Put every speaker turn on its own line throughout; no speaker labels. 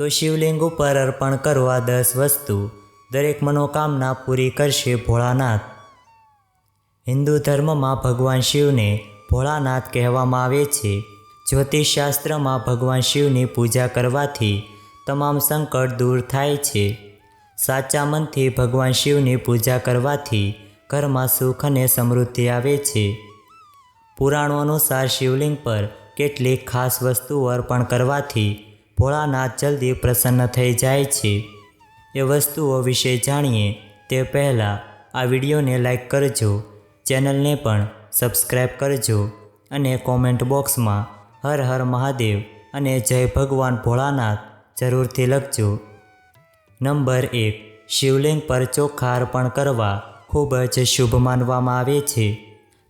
તો શિવલિંગ ઉપર અર્પણ કરવા 10 વસ્તુ દરેક મનોકામના પૂરી કરશે ભોળાનાથ। હિન્દુ ધર્મમાં ભગવાન શિવને ભોળાનાથ કહેવામાં આવે છે। જ્યોતિષશાસ્ત્રમાં ભગવાન શિવની પૂજા કરવાથી તમામ સંકટ દૂર થાય છે। સાચા મનથી ભગવાન શિવની પૂજા કરવાથી ઘરમાં સુખ અને સમૃદ્ધિ આવે છે। પુરાણો અનુસાર શિવલિંગ પર કેટલીક ખાસ વસ્તુઓ અર્પણ કરવાથી ભોળાનાથ જલ્દી પ્રસન્ન થઈ જાય છે। એ વસ્તુઓ વિશે જાણીએ તે પહેલાં આ વિડીયોને લાઈક કરજો, ચેનલને પણ સબસ્ક્રાઈબ કરજો અને કોમેન્ટ બોક્સમાં હર હર મહાદેવ અને જય ભગવાન ભોળાનાથ જરૂરથી લખજો। નંબર 1, શિવલિંગ પર ચોખા અર્પણ કરવા ખૂબ જ શુભ માનવામાં આવે છે।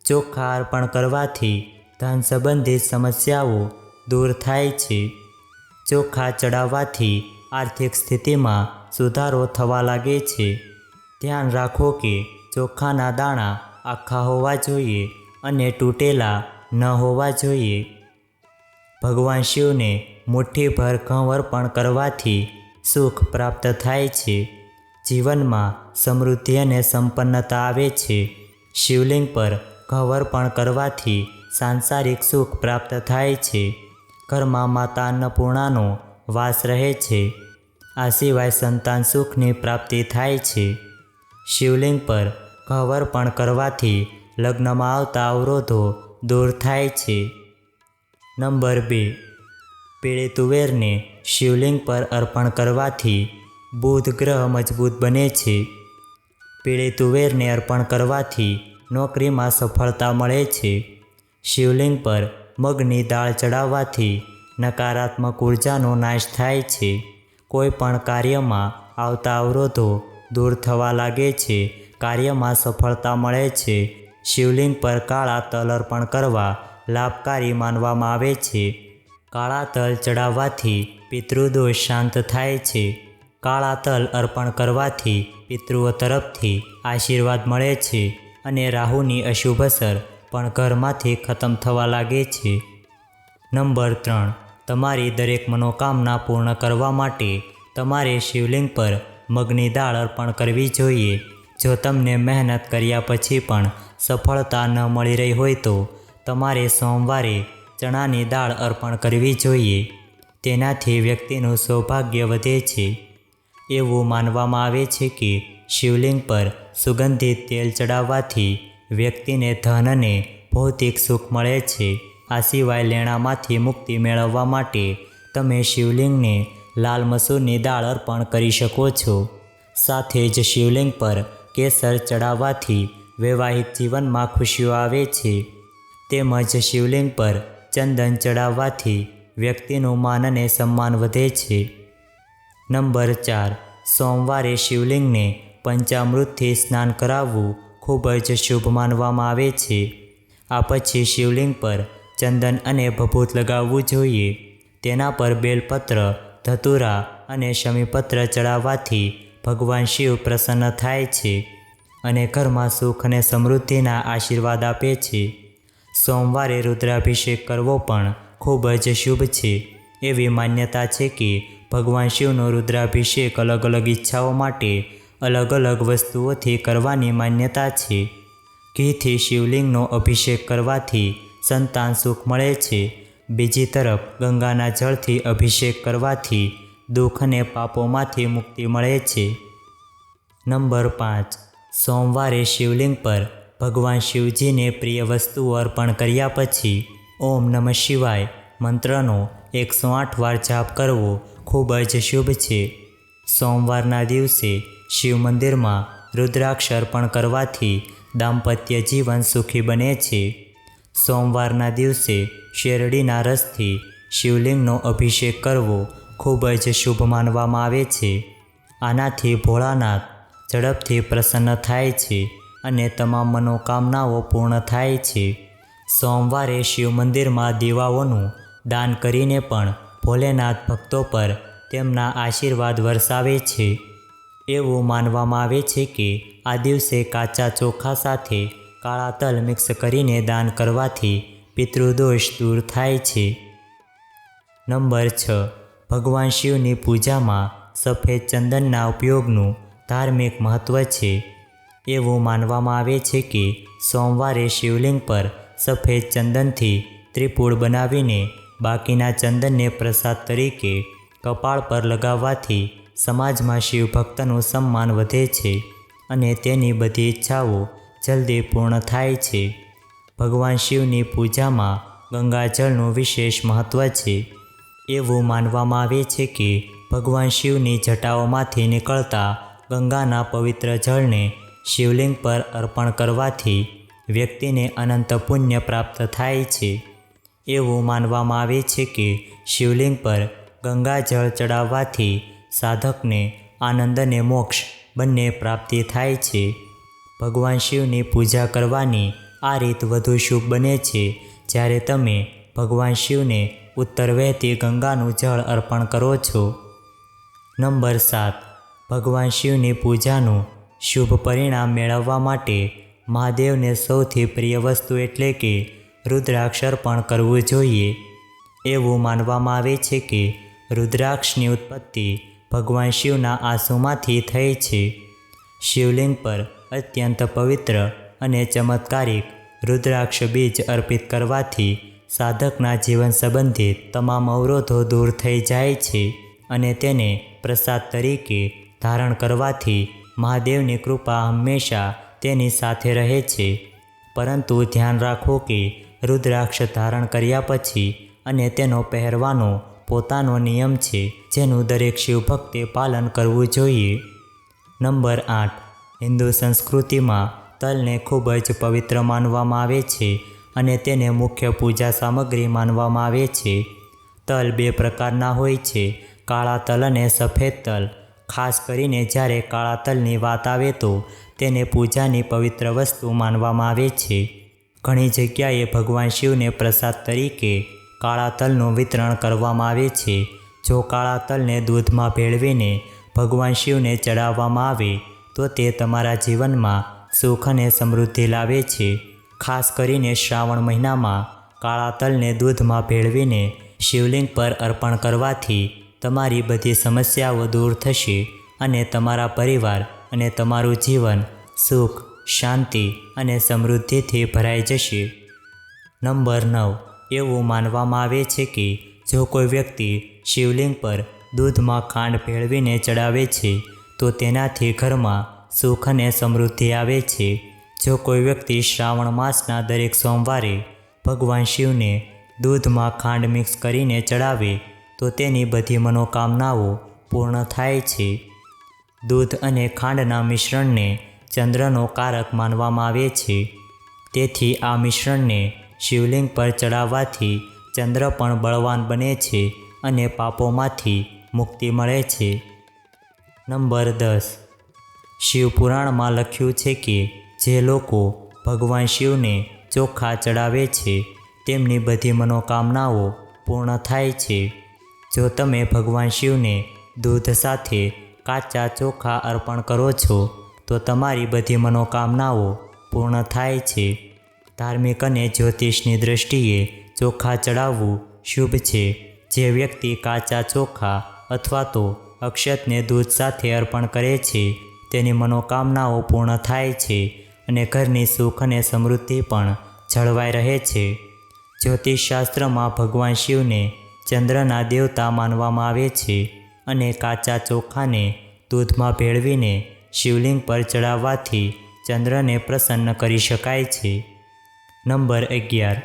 ચોખા અર્પણ કરવાથી ધન સંબંધિત સમસ્યાઓ દૂર થાય છે। ચોખા ચડાવવાથી આર્થિક સ્થિતિમાં સુધારો થવા લાગે છે। ધ્યાન રાખો કે ચોખાના દાણા આખા હોવા જોઈએ અને તૂટેલા ન હોવા જોઈએ। ભગવાન શિવને મુઠ્ઠીભર ઘઉં અર્પણ કરવાથી સુખ પ્રાપ્ત થાય છે। જીવનમાં સમૃદ્ધિ અને સંપન્નતા આવે છે। શિવલિંગ પર ઘઉં અર્પણ કરવાથી સાંસારિક સુખ પ્રાપ્ત થાય છે। ઘરમાં માતા અન્નપૂર્ણાનો વાસ રહે છે। આ સિવાય સંતાન સુખની પ્રાપ્તિ થાય છે। શિવલિંગ પર ઘઉં અર્પણ કરવાથી લગ્નમાં આવતા અવરોધો દૂર થાય છે। નંબર 2, પીળી તુવેરને શિવલિંગ પર અર્પણ કરવાથી બુધ ગ્રહ મજબૂત બને છે। પીળી તુવેરને અર્પણ કરવાથી નોકરીમાં સફળતા મળે છે। શિવલિંગ પર મગની દાળ ચડાવવાથી નકારાત્મક ઉર્જાનો નાશ થાય છે। કોઈ પણ કાર્યમાં આવતા અવરોધો દૂર થવા લાગે છે। કાર્યમાં સફળતા મળે છે। શિવલિંગ પર કાળા તલ અર્પણ કરવા લાભકારી માનવામાં આવે છે। કાળા તલ ચડાવવાથી પિતૃદોષ શાંત થાય છે। કાળા તલ અર્પણ કરવાથી પિતૃઓ તરફથી આશીર્વાદ મળે છે અને રાહુની અશુભ અસર પણ ઘરમાંથી ખતમ થવા લાગે છે। નંબર 3, તમારી દરેક મનોકામના પૂર્ણ કરવા માટે તમારે શિવલિંગ પર મગની દાળ અર્પણ કરવી જોઈએ। જો તમને મહેનત કર્યા પછી પણ સફળતા ન મળી રહી હોય તો તમારે સોમવારે ચણાની દાળ અર્પણ કરવી જોઈએ। તેનાથી વ્યક્તિનું સૌભાગ્ય વધે છે। એવું માનવામાં આવે છે કે શિવલિંગ પર સુગંધિત તેલ ચડાવવાથી વ્યક્તિને ધન અને ભૌતિક સુખ મળે છે। આ સિવાય લેણામાંથી મુક્તિ મેળવવા માટે તમે શિવલિંગને લાલ મસૂરની દાળ અર્પણ કરી શકો છો। સાથે જ શિવલિંગ પર કેસર ચડાવવાથી વૈવાહિક જીવનમાં ખુશીઓ આવે છે। તેમજ શિવલિંગ પર ચંદન ચડાવવાથી વ્યક્તિનું માન અને સન્માન વધે છે। નંબર 4, સોમવારે શિવલિંગને પંચામૃતથી સ્નાન કરાવવું ખૂબ જ શુભ માનવામાં આવે છે। આ પછી શિવલિંગ પર ચંદન અને ભભૂત લગાવવું જોઈએ। તેના પર બેલપત્ર, ધતુરા અને શમીપત્ર ચડાવવાથી ભગવાન શિવ પ્રસન્ન થાય છે અને ઘરમાં સુખ અને સમૃદ્ધિના આશીર્વાદ આપે છે। સોમવારે રુદ્રાભિષેક કરવો પણ ખૂબ જ શુભ છે। એવી માન્યતા છે કે ભગવાન શિવનો રુદ્રાભિષેક અલગ અલગ ઈચ્છાઓ માટે અલગ અલગ વસ્તુઓથી કરવાની માન્યતા છે। ઘીથી શિવલિંગનો અભિષેક કરવાથી સંતાન સુખ મળે છે। બીજી તરફ ગંગાના જળથી અભિષેક કરવાથી દુઃખ અને પાપોમાંથી મુક્તિ મળે છે। નંબર 5, સોમવારે શિવલિંગ પર ભગવાન શિવજીને પ્રિય વસ્તુઓ અર્પણ કર્યા પછી ઓમ નમઃ શિવાય મંત્રનો 108 વાર જાપ કરવો ખૂબ જ શુભ છે। સોમવારના દિવસે શિવ મંદિરમાં રુદ્રાક્ષ અર્પણ કરવાથી દાંપત્ય જીવન સુખી બને છે। સોમવારના દિવસે શેરડીના રસથી શિવલિંગનો અભિષેક કરવો ખૂબ જ શુભ માનવામાં આવે છે। આનાથી ભોળાનાથ ઝડપથી પ્રસન્ન થાય છે અને તમામ મનોકામનાઓ પૂર્ણ થાય છે। સોમવારે શિવ મંદિરમાં દીવાઓનું દાન કરીને પણ ભોલેનાથ ભક્તો પર તેમના આશીર્વાદ વરસાવે છે। એવું માનવામાં આવે છે કે આ દિવસે કાચા ચોખા સાથે કાળા તલ મિક્સ કરીને દાન કરવાથી પિતૃદોષ દૂર થાય છે। નંબર 6, ભગવાન શિવની પૂજામાં સફેદ ચંદનના ઉપયોગનું ધાર્મિક મહત્ત્વ છે. એવું માનવામાં આવે છે કે સોમવારે શિવલિંગ પર સફેદ ચંદનથી ત્રિપુળ બનાવીને બાકીના ચંદનને પ્રસાદ તરીકે કપાળ પર લગાવવાથી સમાજમાં શિવ ભક્તનું સન્માન વધે છે અને તેની બધી ઈચ્છાઓ જલ્દી પૂર્ણ થાય છે. ભગવાન શિવની પૂજામાં ગંગાજળનું વિશેષ મહત્ત્વ છે. એવું માનવામાં આવે છે કે ભગવાન શિવની જટાઓમાંથી નીકળતા ગંગાના પવિત્ર જળને શિવલિંગ પર અર્પણ કરવાથી વ્યક્તિને અનંત પુણ્ય પ્રાપ્ત થાય છે. એવું માનવામાં આવે છે કે શિવલિંગ પર ગંગાજળ ચડાવવાથી સાધકને આનંદ અને મોક્ષ બંને પ્રાપ્તિ થાય છે. ભગવાન શિવની પૂજા કરવાની આ રીત વધુ શુભ બને છે જ્યારે તમે ભગવાન શિવને ઉત્તર વહેતી ગંગાનું જળ અર્પણ કરો છો. નંબર 7. ભગવાન શિવની પૂજાનું શુભ પરિણામ મેળવવા માટે મહાદેવને સૌથી પ્રિય વસ્તુ એટલે કે રુદ્રાક્ષ અર્પણ કરવું જોઈએ. એવું માનવામાં આવે છે કે રુદ્રાક્ષની ઉત્પત્તિ ભગવાન શિવના આંસુમાંથી થઈ છે. શિવલિંગ પર અત્યંત પવિત્ર અને ચમત્કારિક રુદ્રાક્ષ બીજ અર્પિત કરવાથી સાધકના જીવન સંબંધિત તમામ અવરોધો દૂર થઈ જાય છે અને તેને પ્રસાદ તરીકે ધારણ કરવાથી મહાદેવની કૃપા હંમેશા તેની સાથે રહે છે. પરંતુ ધ્યાન રાખો કે રુદ્રાક્ષ ધારણ કર્યા પછી અને તેનો પહેરવાનો પોતાનો નિયમ છે જેનું દરેક શિવભક્તે પાલન કરવું જોઈએ. નંબર 8. હિન્દુ સંસ્કૃતિમાં તલને ખૂબ જ પવિત્ર માનવામાં આવે છે અને તેને મુખ્ય પૂજા સામગ્રી માનવામાં આવે છે. તલ 2 પ્રકારના હોય છે, કાળા તલ અને સફેદ તલ. ખાસ કરીને જ્યારે કાળા તલની વાત આવે તો તેને પૂજાની પવિત્ર વસ્તુ માનવામાં આવે છે. ઘણી જગ્યાએ ભગવાન શિવને પ્રસાદ તરીકે કાળા તલનું વિતરણ કરવામાં આવે છે. જો કાળા તલને દૂધમાં ભેળવીને ભગવાન શિવને ચડાવવામાં આવે તો તે તમારા જીવનમાં સુખ અને સમૃદ્ધિ લાવે છે. ખાસ કરીને શ્રાવણ મહિનામાં કાળા તલને દૂધમાં ભેળવીને શિવલિંગ પર અર્પણ કરવાથી તમારી બધી સમસ્યાઓ દૂર થશે અને તમારા પરિવાર અને તમારું જીવન સુખ, શાંતિ અને સમૃદ્ધિથી ભરાઈ જશે. નંબર 9. એવું માનવામાં આવે છે કે જો કોઈ વ્યક્તિ શિવલિંગ પર દૂધમાં ખાંડ ભેળવીને ચડાવે છે તો તેનાથી ઘરમાં સુખ અને સમૃદ્ધિ આવે છે. જો કોઈ વ્યક્તિ શ્રાવણ માસના દરેક સોમવારે ભગવાન શિવને દૂધમાં ખાંડ મિક્સ કરીને ચડાવે તો તેની બધી મનોકામનાઓ પૂર્ણ થાય છે. દૂધ અને ખાંડના મિશ્રણને ચંદ્રનો કારક માનવામાં આવે છે. તેથી આ મિશ્રણને શિવલિંગ પર ચડાવવાથી ચંદ્ર પણ બળવાન બને છે અને પાપોમાંથી મુક્તિ મળે છે. નંબર 10. શિવપુરાણમાં લખ્યું છે કે જે લોકો ભગવાન શિવને ચોખા ચડાવે છે તેમની બધી મનોકામનાઓ પૂર્ણ થાય છે. જો તમે ભગવાન શિવને દૂધ સાથે કાચા ચોખા અર્પણ કરો છો તો તમારી બધી મનોકામનાઓ પૂર્ણ થાય છે. ધાર્મિક અને જ્યોતિષની દૃષ્ટિએ ચોખા ચડાવવું શુભ છે. જે વ્યક્તિ કાચા ચોખા અથવા તો અક્ષતને દૂધ સાથે અર્પણ કરે છે તેની મનોકામનાઓ પૂર્ણ થાય છે અને ઘરની સુખ અને સમૃદ્ધિ પણ જળવાઈ રહે છે. જ્યોતિષશાસ્ત્રમાં ભગવાન શિવને ચંદ્રના દેવતા માનવામાં આવે છે અને કાચા ચોખાને દૂધમાં ભેળવીને શિવલિંગ પર ચડાવવાથી ચંદ્રને પ્રસન્ન કરી શકાય છે. નંબર 11.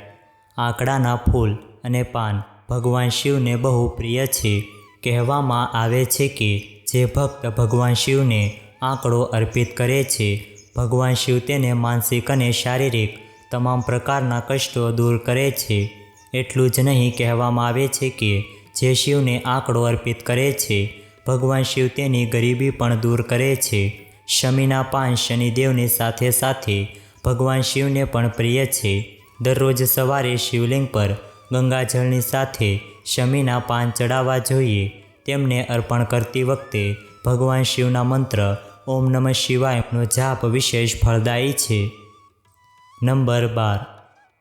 આંકડાના ફૂલ અને પાન ભગવાન શિવને બહુ પ્રિય છે. કહેવામાં આવે છે કે જે ભક્ત ભગવાન શિવને આંકડો અર્પિત કરે છે ભગવાન શિવ તેને માનસિક અને શારીરિક તમામ પ્રકારના કષ્ટો દૂર કરે છે. એટલું જ નહીં, કહેવામાં આવે છે કે જે શિવને આંકડો અર્પિત કરે છે ભગવાન શિવ તેની ગરીબી પણ દૂર કરે છે. શમીના પાન શનિદેવની સાથે સાથે ભગવાન શિવને પણ પ્રિય છે. દરરોજ સવારે શિવલિંગ પર ગંગાજળની સાથે શમીના પાન ચડાવવા જોઈએ. તેમને અર્પણ કરતી વખતે ભગવાન શિવના મંત્ર ઓમ નમઃ શિવાયનો જાપ વિશેષ ફળદાયી છે. નંબર 12.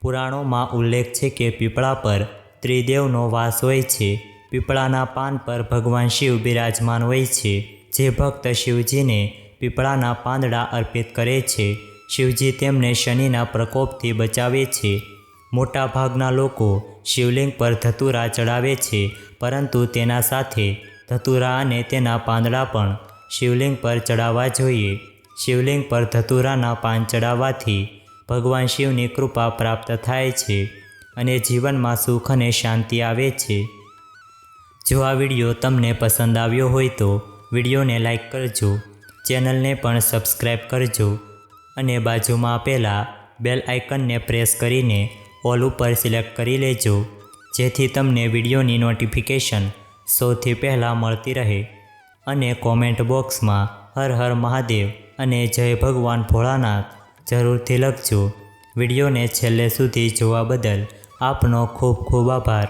પુરાણોમાં ઉલ્લેખ છે કે પીપળા પર ત્રિદેવનો વાસ હોય છે. પીપળાના પાન પર ભગવાન શિવ બિરાજમાન હોય છે। જે ભક્ત શિવજીને પીપળાના પાંદડા અર્પિત કરે છે, શિવજી તેમને શનિના પ્રકોપથી બચાવે છે। મોટા ભાગના લોકો શિવલિંગ પર ધતુરા ચડાવે છે, પરંતુ તેના સાથે ધતુરા અને તેના પાંદડા પણ શિવલિંગ પર ચડાવવા જોઈએ। શિવલિંગ પર ધતુરાના પાન ચડાવવાથી ભગવાન શિવની કૃપા પ્રાપ્ત થાય છે અને જીવનમાં સુખ અને શાંતિ આવે છે। જો આ વિડીયો તમને પસંદ આવ્યો હોય તો વિડીયોને લાઈક કરજો, ચેનલને પણ સબસ્ક્રાઈબ કરજો અને બાજુમાં આપેલા બેલ આઇકનને પ્રેસ કરીને ઓલ ઉપર સિલેક્ટ કરી લેજો, જેથી તમને વિડીયોની નોટિફિકેશન સૌથી પહેલાં મળતી રહે। અને કોમેન્ટ બોક્સમાં હર હર મહાદેવ અને જય ભગવાન ભોળાનાથ જરૂરથી લખજો। વિડીયોને છેલ્લે સુધી જોવા બદલ આપનો ખૂબ ખૂબ આભાર।